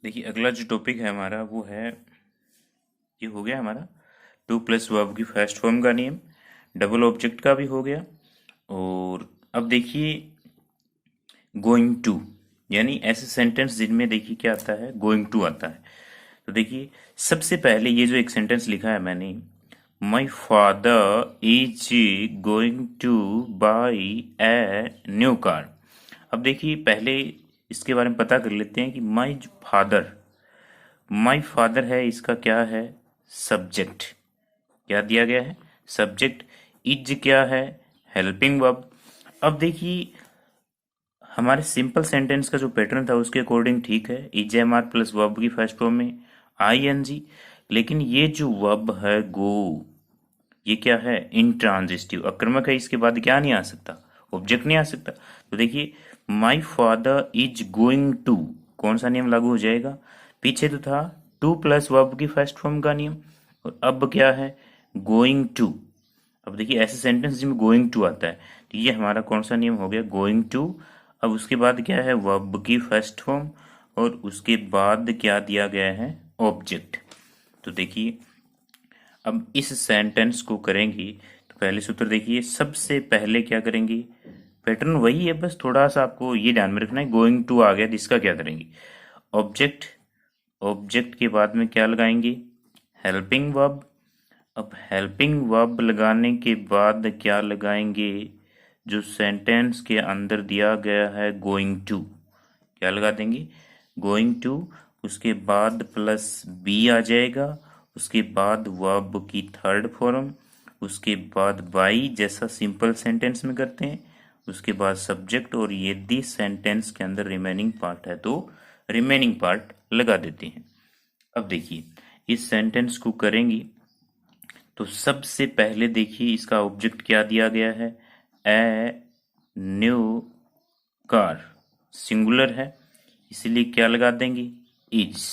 देखिए अगला जो टॉपिक है हमारा वो है, ये हो गया हमारा टू प्लस वर्ब की फर्स्ट फॉर्म का नियम, डबल ऑब्जेक्ट का भी हो गया। और अब देखिए गोइंग टू, यानी ऐसे सेंटेंस जिनमें देखिए क्या आता है, गोइंग टू आता है। तो देखिए सबसे पहले ये जो एक सेंटेंस लिखा है मैंने, माई father is going two by a new car. अब देखिए पहले इसके बारे में पता कर लेते हैं कि माई फादर है, इसका क्या है, सब्जेक्ट। क्या दिया गया है, सब्जेक्ट। इज क्या है, हेल्पिंग वर्ब। अब देखिए हमारे सिंपल सेंटेंस का जो पैटर्न था उसके अकॉर्डिंग ठीक है, is am are plus verb की फर्स्ट फॉर्म में आई एन जी। लेकिन ये जो वर्ब है गो, ये क्या है, इंट्रांजिटिव अकर्मक है, इसके बाद क्या नहीं आ सकता, ऑब्जेक्ट नहीं आ सकता। तो देखिए my father is going to, कौन सा नियम लागू हो जाएगा, पीछे तो था टू प्लस वर्ब की फर्स्ट फॉर्म का नियम, और अब क्या है, गोइंग टू। अब देखिए ऐसे सेंटेंस जिसमें गोइंग टू आता है, तो ये हमारा कौन सा नियम हो गया, गोइंग टू। अब उसके बाद क्या है, वर्ब की फर्स्ट फॉर्म, और उसके बाद क्या दिया गया है, ऑब्जेक्ट। तो देखिए अब इस सेंटेंस को करेंगे तो पहले सूत्र देखिए, सबसे पहले क्या करेंगे, पैटर्न वही है, बस थोड़ा सा आपको ये ध्यान में रखना है, गोइंग टू आ गया तो इसका क्या करेंगे, ऑब्जेक्ट। ऑब्जेक्ट के बाद में क्या लगाएंगे, हेल्पिंग वर्ब। अब हेल्पिंग वर्ब लगाने के बाद क्या लगाएंगे, जो सेंटेंस के अंदर दिया गया है गोइंग टू, क्या लगा देंगे, गोइंग टू। उसके बाद प्लस बी आ जाएगा, उसके बाद वर्ब की थर्ड फॉर्म, उसके बाद बाई जैसा सिंपल सेंटेंस में करते हैं, उसके बाद सब्जेक्ट, और यदि सेंटेंस के अंदर रिमेनिंग पार्ट है तो रिमेनिंग पार्ट लगा देते हैं। अब देखिए इस सेंटेंस को करेंगे तो सबसे पहले देखिए इसका ऑब्जेक्ट क्या दिया गया है, ए न्यू कार, सिंगुलर है, इसलिए क्या लगा देंगे, is.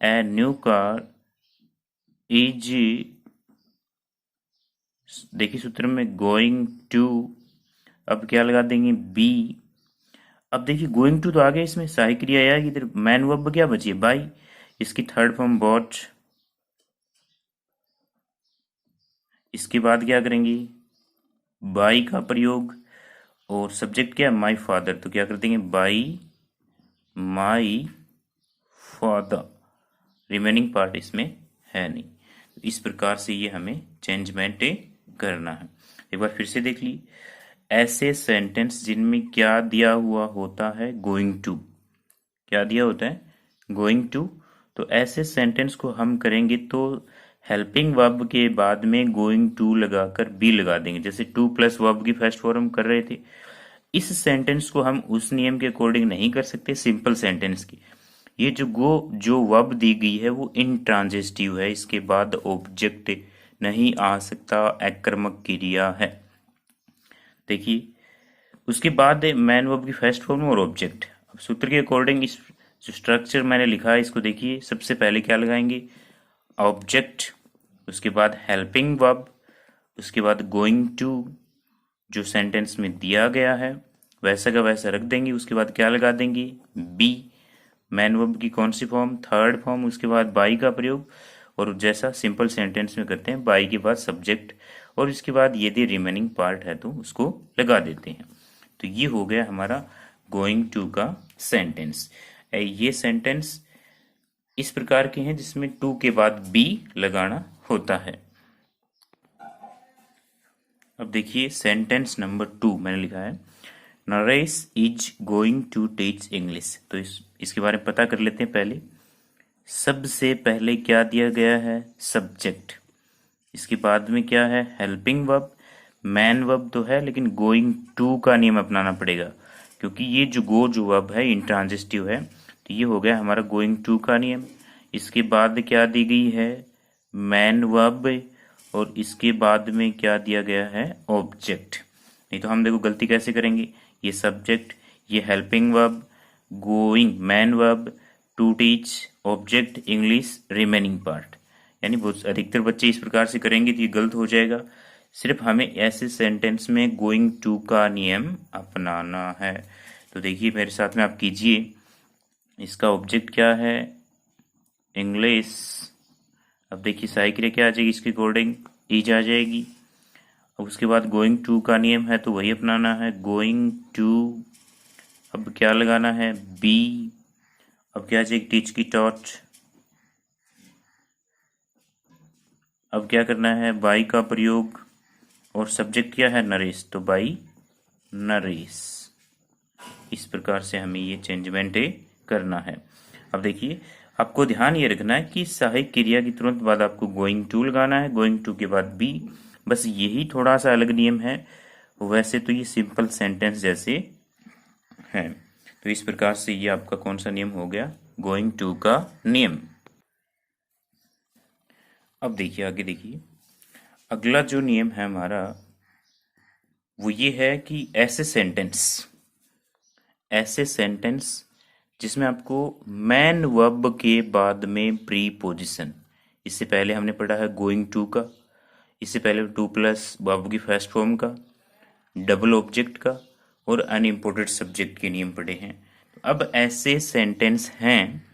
A new car is, देखिए सूत्र में गोइंग टू, अब क्या लगा देंगे, बी। अब देखिए गोइंग टू तो आ गया, इसमें सहायक क्रिया आएगी, इधर मैन वर्ब क्या बची है, बाई, इसकी थर्ड फॉर्म बॉट। इसके बाद क्या करेंगे, बाई का प्रयोग, और सब्जेक्ट क्या है, माई फादर, तो क्या कर देंगे, by my father. Remaining part इसमें है नहीं, तो इस प्रकार से ये हमें चेंजमेंट करना है। एक बार फिर से देख ली, ऐसे सेंटेंस जिनमें क्या दिया हुआ होता है, गोइंग टू, क्या दिया होता है, गोइंग टू। तो ऐसे सेंटेंस को हम करेंगे तो हेल्पिंग वर्ब के बाद में गोइंग टू लगाकर बी लगा देंगे, जैसे टू प्लस वर्ब की फर्स्ट फॉर्म कर रहे थे। इस सेंटेंस को हम उस नियम के अकॉर्डिंग नहीं कर सकते, सिंपल सेंटेंस की। ये जो वर्ब दी गई है वो इंट्रांजिटिव है, इसके बाद ऑब्जेक्ट नहीं आ सकता, अकर्मक क्रिया है। देखिए उसके बाद मैन वर्ब की फर्स्ट फॉर्म और ऑब्जेक्ट। अब सूत्र के अकॉर्डिंग इस जो स्ट्रक्चर मैंने लिखा है इसको देखिए, सबसे पहले क्या लगाएंगे, ऑब्जेक्ट, उसके बाद हेल्पिंग वर्ब, उसके बाद गोइंग टू, जो सेंटेंस में दिया गया है वैसा का वैसा रख देंगे, उसके बाद क्या लगा देंगे, बी, मैन वर्ब की कौन सी फॉर्म, थर्ड फॉर्म, उसके बाद बाई का प्रयोग, और जैसा सिंपल सेंटेंस में करते हैं बाई के बाद सब्जेक्ट, और इसके बाद यदि रिमेनिंग पार्ट है तो उसको लगा देते हैं। तो ये हो गया हमारा गोइंग टू का सेंटेंस। ये सेंटेंस इस प्रकार के हैं जिसमें टू के बाद बी लगाना होता है। अब देखिए सेंटेंस नंबर 2 मैंने लिखा है, Naresh is going to teach English. तो इसके बारे में पता कर लेते हैं पहले। सबसे पहले क्या दिया गया है, सब्जेक्ट, इसके बाद में क्या है, हेल्पिंग वर्ब। मैन वर्ब तो है लेकिन गोइंग टू का नियम अपनाना पड़ेगा, क्योंकि ये जो वर्ब है इंट्रांजिटिव है, तो ये हो गया हमारा गोइंग टू का नियम। इसके बाद क्या दी गई है, मैन वर्ब, और इसके बाद में क्या दिया गया है, ऑब्जेक्ट। नहीं तो हम देखो गलती कैसे करेंगे, ये सब्जेक्ट, ये helping verb, going main verb, to teach object, English remaining part, यानी बहुत अधिकतर बच्चे इस प्रकार से करेंगे तो ये गलत हो जाएगा। सिर्फ हमें ऐसे सेंटेंस में गोइंग टू का नियम अपनाना है। तो देखिए मेरे साथ में आप कीजिए, इसका ऑब्जेक्ट क्या है, इंग्लिश। अब देखिए सही क्रिया क्या आ जाएगी इसके अकॉर्डिंग, इज आ जाएगी। अब उसके बाद गोइंग टू का नियम है तो वही अपनाना है, गोइंग टू। अब क्या लगाना है, बी। अब क्या आ जाएगी, टीच की टॉट। अब क्या करना है, बाई का प्रयोग, और सब्जेक्ट क्या है, नरेश, तो बाई नरेश। इस प्रकार से हमें ये चेंजमेंट करना है। अब देखिए आपको ध्यान ये रखना है कि सहायक क्रिया की तुरंत बाद आपको गोइंग टू लगाना है, गोइंग टू के बाद बी। बस यही थोड़ा सा अलग नियम है, वैसे तो ये सिंपल सेंटेंस जैसे है। तो इस प्रकार से ये आपका कौन सा नियम हो गया, गोइंग टू का नियम। अब देखिए आगे देखिए, अगला जो नियम है हमारा वो ये है कि ऐसे सेंटेंस जिसमें आपको मैन वर्ब के बाद में प्रीपोजिशन, इससे पहले हमने पढ़ा है गोइंग टू का, इससे पहले टू प्लस वर्ब की फर्स्ट फॉर्म का, डबल ऑब्जेक्ट का और अनइम्पोर्टेड सब्जेक्ट के नियम पढ़े हैं। तो अब ऐसे सेंटेंस हैं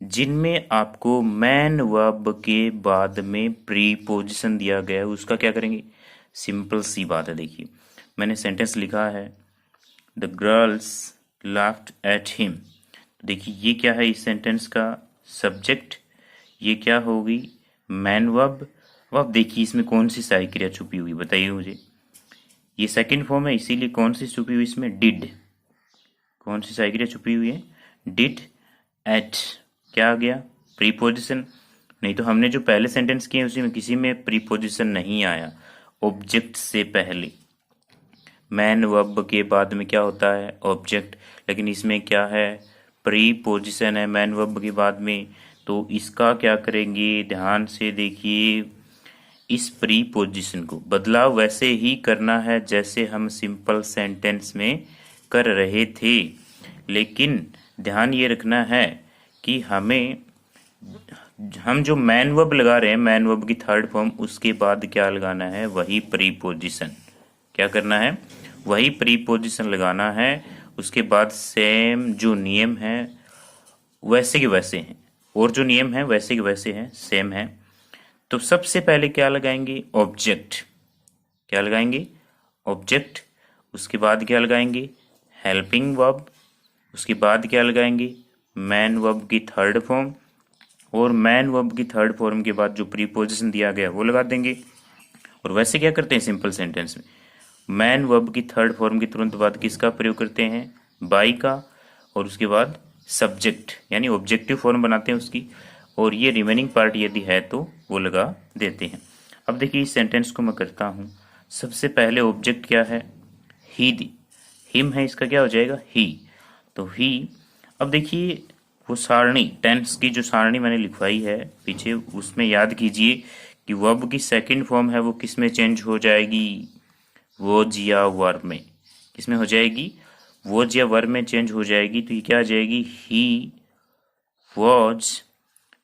जिनमें आपको मैन वर्ब के बाद में प्रीपोजिशन दिया गया है, उसका क्या करेंगे, सिंपल सी बात है। देखिए मैंने सेंटेंस लिखा है, the girls laughed at him. देखिए ये क्या है इस सेंटेंस का सब्जेक्ट, ये क्या होगी, मैन वर्ब। अब देखिए इसमें कौन सी सहायी क्रिया छुपी हुई, बताइए मुझे। ये सेकंड फॉर्म है इसीलिए कौन सी छुपी हुई इसमें, डिड। कौन सी सहायी क्रिया छुपी हुई है, डिड। एट क्या आ गया, प्रीपोजिशन। नहीं तो हमने जो पहले सेंटेंस किए उसी में किसी में प्रीपोजिशन नहीं आया, ऑब्जेक्ट से पहले। मैन वर्ब के बाद में क्या होता है, ऑब्जेक्ट, लेकिन इसमें क्या है, प्रीपोजिशन है मैन वर्ब के बाद में। तो इसका क्या करेंगे, ध्यान से देखिए, इस प्रीपोजिशन को बदलाव वैसे ही करना है जैसे हम सिंपल सेंटेंस में कर रहे थे, लेकिन ध्यान ये रखना है कि हम जो मैन वर्ब लगा रहे हैं, मैन वर्ब की थर्ड फॉर्म, उसके बाद क्या लगाना है, वही प्रीपोजिशन। क्या करना है, वही प्रीपोजिशन लगाना है। उसके बाद सेम जो नियम है वैसे के वैसे हैं, और जो नियम है वैसे के वैसे हैं, सेम है। तो सबसे पहले क्या लगाएंगे, ऑब्जेक्ट। क्या लगाएंगे, ऑब्जेक्ट। उसके बाद क्या लगाएंगे, हेल्पिंग वर्ब। उसके बाद क्या लगाएंगे, मैन वर्ब की थर्ड फॉर्म, और मैन वर्ब की थर्ड फॉर्म के बाद जो प्रीपोजिशन दिया गया वो लगा देंगे। और वैसे क्या करते हैं सिंपल सेंटेंस में, मैन वर्ब की थर्ड फॉर्म के तुरंत बाद किसका प्रयोग करते हैं, बाई का, और उसके बाद सब्जेक्ट यानी ऑब्जेक्टिव फॉर्म बनाते हैं उसकी, और ये रिमेनिंग पार्ट यदि है तो वो लगा देते हैं। अब देखिए इस सेंटेंस को मैं करता हूँ। सबसे पहले ऑब्जेक्ट क्या है, ही दी, हिम है, इसका क्या हो जाएगा, ही। तो ही। अब देखिए वो सारणी, टेंस की जो सारणी मैंने लिखवाई है पीछे, उसमें याद कीजिए कि वर्ब की सेकंड फॉर्म है वो किस में चेंज हो जाएगी, वॉज या वर में। किसमें हो जाएगी, वॉज या वर में चेंज हो जाएगी। तो ये क्या आ जाएगी, ही वॉज।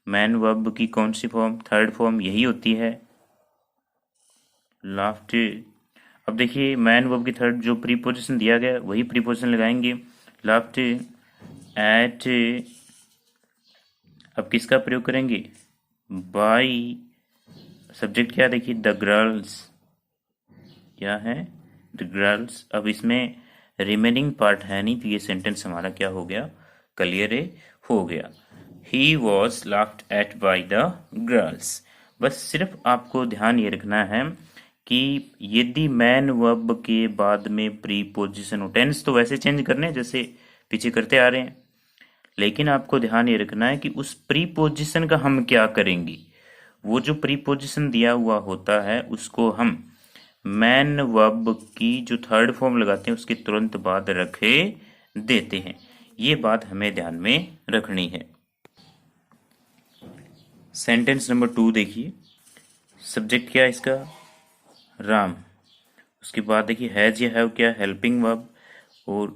मैन वर्ब की कौन सी फॉर्म, थर्ड फॉर्म यही होती है, लाफ्ट। अब देखिए मैन वर्ब की थर्ड जो प्रीपोजिशन दिया गया वही प्रीपोजिशन लगाएंगे, लाफ्ट एट। अब किसका प्रयोग करेंगे, बाई। सब्जेक्ट क्या देखिए, द गर्ल्स। क्या है, द गर्ल्स। अब इसमें रिमेनिंग पार्ट है नहीं, तो ये सेंटेंस हमारा क्या हो गया, क्लियर हो गया। He was laughed eight by the girls. बस सिर्फ आपको ध्यान ये रखना है कि यदि मैन वर्ब के बाद में प्रीपोजिशन हो, टेंस तो वैसे चेंज करने जैसे पीछे करते आ रहे हैं, लेकिन आपको ध्यान ये रखना है कि उस प्रीपोजिशन का हम क्या करेंगे। वो जो प्रीपोजिशन दिया हुआ होता है उसको हम मैन वर्ब की जो थर्ड फॉर्म लगाते हैं उसके तुरंत बाद रखे देते हैं। ये बात हमें ध्यान में रखनी है। सेंटेंस नंबर 2 देखिए, सब्जेक्ट क्या है इसका, राम। उसके बाद देखिए हैज या हैव क्या, हेल्पिंग वर्ब, और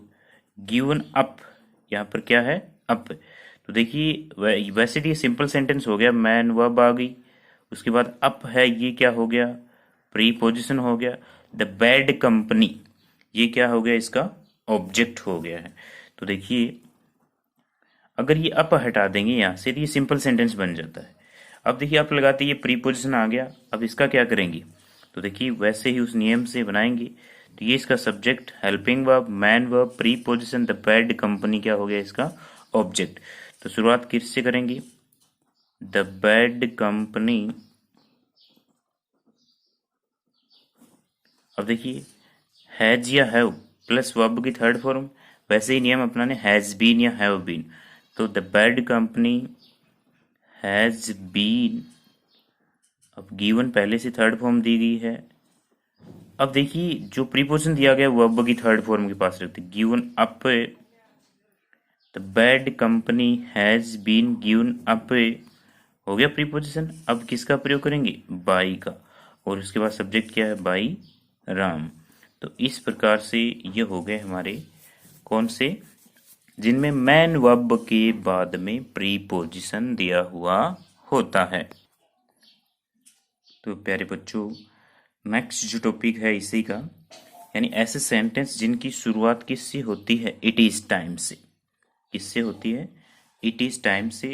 गिवन अप, यहाँ पर क्या है, अप। तो देखिए वैसे तो ये सिंपल सेंटेंस हो गया, मैन वर्ब आ गई, उसके बाद अप है, ये क्या हो गया, प्रीपोजिशन हो गया। द बैड कंपनी, ये क्या हो गया, इसका ऑब्जेक्ट हो गया है। तो देखिए अगर ये अप हटा देंगे यहाँ से तो ये सिंपल सेंटेंस बन जाता है। अब देखिए अप लगाते ये प्रीपोजिशन आ गया, अब इसका क्या करेंगे, तो देखिए वैसे ही उस नियम से बनाएंगे। तो ये इसका subject, helping verb, man verb, preposition, the bad company क्या हो गया इसका ऑब्जेक्ट। तो शुरुआत किससे करेंगे, द बैड कंपनी। अब देखिए हैज या हैव प्लस वर्ब की थर्ड फॉर्म, वैसे ही नियम अपनाने, हैज बीन या हैव बीन। तो the bad company has been, अब गिवन पहले से थर्ड फॉर्म दी गई है। अब देखिए जो प्रीपोजिशन दिया गया वर्ब की थर्ड फॉर्म के पास रखते, given up, the bad company has been given up हो गया प्रीपोजिशन। अब किसका प्रयोग करेंगे, बाई का, और उसके बाद सब्जेक्ट क्या है, बाई राम। तो इस प्रकार से ये हो गए हमारे कौन से, जिनमें मैन वर्ब के बाद में प्रीपोजिशन दिया हुआ होता है। तो प्यारे बच्चों नेक्स्ट जो टॉपिक है इसी का, यानी ऐसे सेंटेंस जिनकी शुरुआत किससे होती है, इट इज टाइम से। किससे होती है, इट इज टाइम से,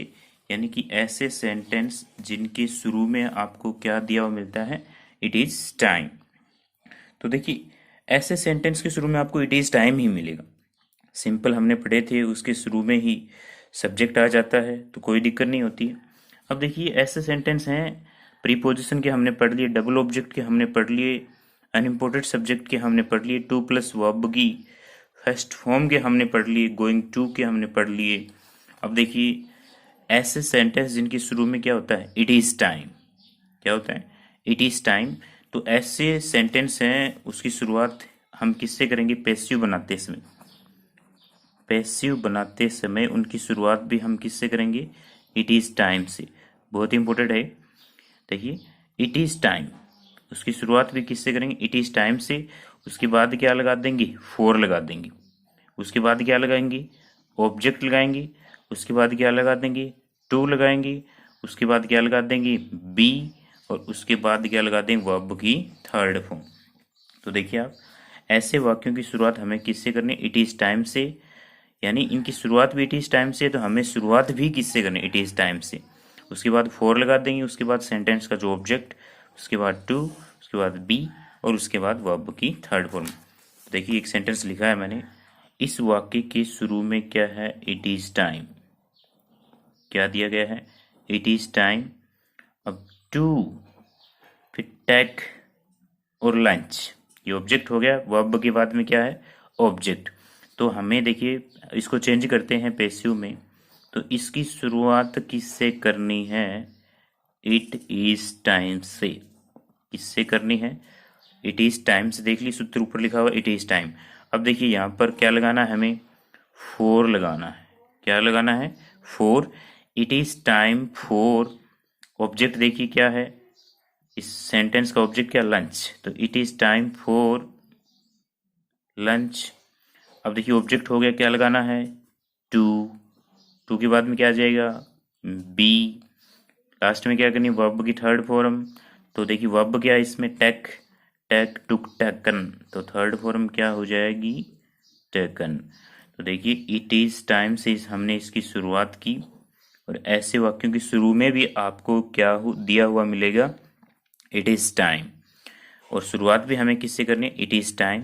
यानी कि ऐसे सेंटेंस जिनके शुरू में आपको क्या दिया हुआ मिलता है, इट इज टाइम। तो देखिए ऐसे सेंटेंस के शुरू में आपको इट इज टाइम ही मिलेगा। सिंपल हमने पढ़े थे, उसके शुरू में ही सब्जेक्ट आ जाता है तो कोई दिक्कत नहीं होती है। अब देखिए ऐसे सेंटेंस हैं, प्रीपोजिशन के हमने पढ़ लिए, डबल ऑब्जेक्ट के हमने पढ़ लिए, अनइम्पोर्टेड सब्जेक्ट के हमने पढ़ लिए, टू प्लस वर्ब की फर्स्ट फॉर्म के हमने पढ़ लिए, गोइंग टू के हमने पढ़ लिए। अब देखिए ऐसे सेंटेंस जिनके शुरू में क्या होता है, इट इज टाइम, क्या होता है, इट इज टाइम। तो ऐसे सेंटेंस हैं, उसकी शुरुआत हम किससे करेंगे, पैसिव बनाते समय। पैसिव बनाते समय उनकी शुरुआत भी हम किससे करेंगे, इट इज टाइम से। बहुत ही इंपॉर्टेंट है। देखिए इट इज टाइम, उसकी शुरुआत भी किससे करेंगे, इट इज टाइम से। उसके बाद क्या लगा देंगे, फोर लगा देंगे। उसके बाद क्या लगाएंगे, ऑब्जेक्ट लगाएंगे। उसके बाद क्या लगा देंगे, टू लगाएंगे। उसके बाद क्या लगा देंगे, बी। और उसके बाद क्या लगा देंगे, वर्ब की थर्ड फॉर्म। तो देखिए आप ऐसे वाक्यों की शुरुआत हमें किससे करनी, इट इज टाइम से, यानी इनकी शुरुआत भी इट इज टाइम से, तो हमें शुरुआत भी किससे करनी, इट इज टाइम से। उसके बाद फोर लगा देंगे, उसके बाद सेंटेंस का जो ऑब्जेक्ट, उसके बाद टू, उसके बाद बी, और उसके बाद वर्ब की थर्ड फॉर्म। देखिए एक सेंटेंस लिखा है मैंने, इस वाक्य के शुरू में क्या है, इट इज टाइम। क्या दिया गया है, इट इज टाइम। अब टू, फिर टेक और लंच, ये ऑब्जेक्ट हो गया। वर्ब के बाद में क्या है, ऑब्जेक्ट। तो हमें देखिए इसको चेंज करते हैं पैसिव में, तो इसकी शुरुआत किससे करनी है, इट इज टाइम से। किससे करनी है, इट इज टाइम से। देख लीजिए सूत्र ऊपर लिखा हुआ इट इज टाइम। अब देखिए यहाँ पर क्या लगाना है, हमें फोर लगाना है। क्या लगाना है, four. It is time four, object देखिए क्या है, इस सेंटेंस का ऑब्जेक्ट क्या, लंच। तो it is time for lunch. अब देखिए ऑब्जेक्ट हो गया, क्या लगाना है, टू। टू के बाद में क्या आ जाएगा, बी। लास्ट में क्या करनी, वर्ब की थर्ड फॉर्म। तो देखिए वर्ब क्या है इसमें, टेक, टेक, टुक, टेकन। तो थर्ड फॉर्म क्या हो जाएगी, टेकन। तो देखिए इट इज टाइम से हमने इसकी शुरुआत की, और ऐसे वाक्यों के शुरू में भी आपको क्या दिया हुआ मिलेगा, इट इज टाइम। और शुरुआत भी हमें किससे करनी है, इट इज टाइम।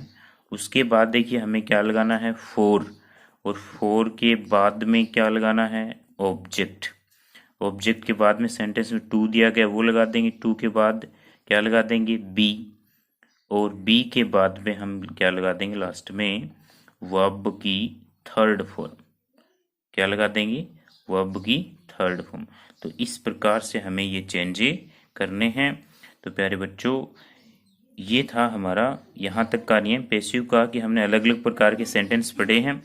उसके बाद देखिए हमें क्या लगाना है, फोर। और फोर के बाद में क्या लगाना है, ऑब्जेक्ट। ऑब्जेक्ट के बाद में सेंटेंस में टू दिया गया, वो लगा देंगे। टू के बाद क्या लगा देंगे, बी। और बी के बाद में हम क्या लगा देंगे, लास्ट में वर्ब की थर्ड फॉर्म। क्या लगा देंगे, वर्ब की थर्ड फॉर्म। तो इस प्रकार से हमें ये चेंजे करने हैं। तो प्यारे बच्चों ये था हमारा यहाँ तक का नियम पैसिव का, कि हमने अलग अलग प्रकार के सेंटेंस पढ़े हैं,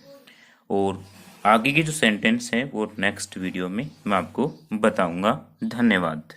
और आगे के जो सेंटेंस हैं वो नेक्स्ट वीडियो में मैं आपको बताऊंगा। धन्यवाद।